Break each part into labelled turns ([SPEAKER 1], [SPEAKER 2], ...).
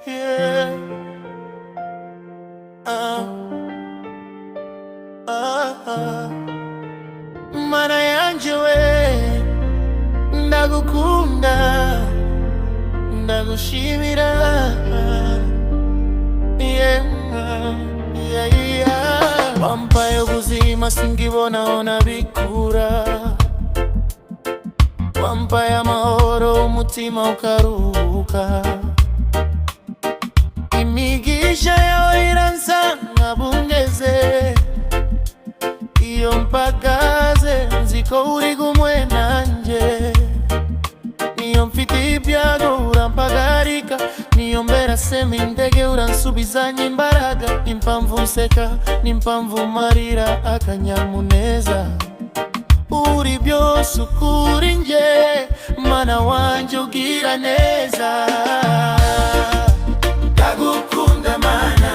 [SPEAKER 1] Yeah. Mana yanje we, ndagukunda, ndagushimira. Yeah, yeah, yeah. Wampaye ubuzima singibonaona bikura, wampaye amahoro umutima ukaruhuka. Imigisha yawe iransanga bungeze, iyo mpagaze nziko uri kumwe nanje. Niyo mfite ibyago urampagarika, niyo mbera sema indege uransubizanya imbaraga. Nimpamvu nseka, nimpamvu marira akanyamuneza. Uri byose ukuri nje, mana wanje ugira neza. Ndagukunda mana,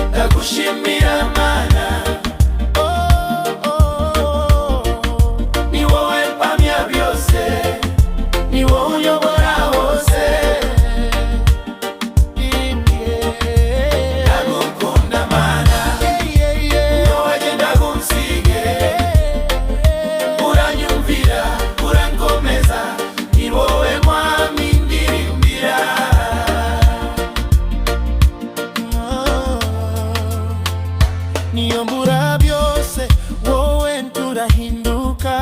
[SPEAKER 1] ndagushimira mana. Ni wowe mpamya byose, ni wowe unyobora hose. Ndagukunda mana, nowagenda kunsige. Uranyumvira, urankomeza, ni wowe mwami ndirimbira. Niyo mbura byose, wowe nturahinduka.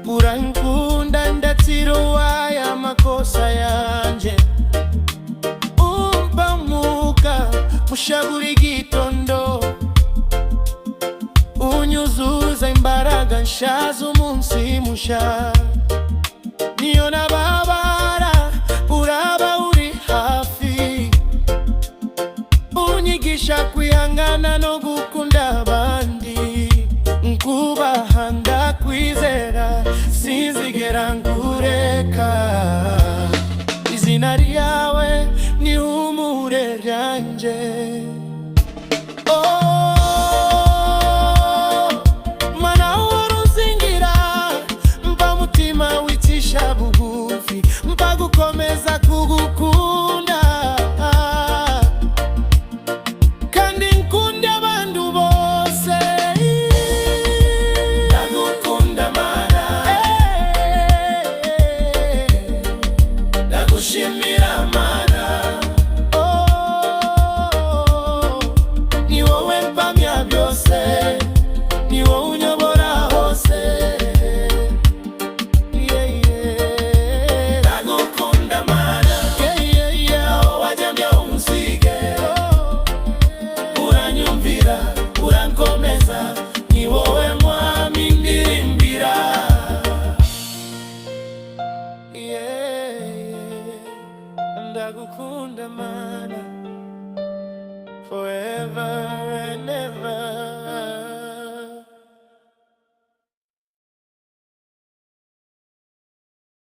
[SPEAKER 1] Urankunda ndatsiruwa ya makosa yanje. Umpa muka mushagura igitondo, unyuzuza imbaraga nshaza umunsi musha. Niyo nababara uraba uri hafi, unyigisha kwihangana no gukunda abandi. Nkubaha ndakwizera, sinzigera nkureka. Izina ryawe ni ihumure ryanje. Mana uruzingira, mpa mutima wicisha bugufi, mpa gukomeza kugukunda. Kandi nkunde abantu bose. Ndagukunda mana, ndagushimira mana. Ni wowe mpamya byose, ni wowe unyobora hose. Yeah, yeah. Ndagukunda mana, yeah, yeah. Naho wajya unsige. Uranyumvira, urankomeza, ni wowe mwami ndirimbira. Yeah, yeah. Ndagukunda mana, forever and ever.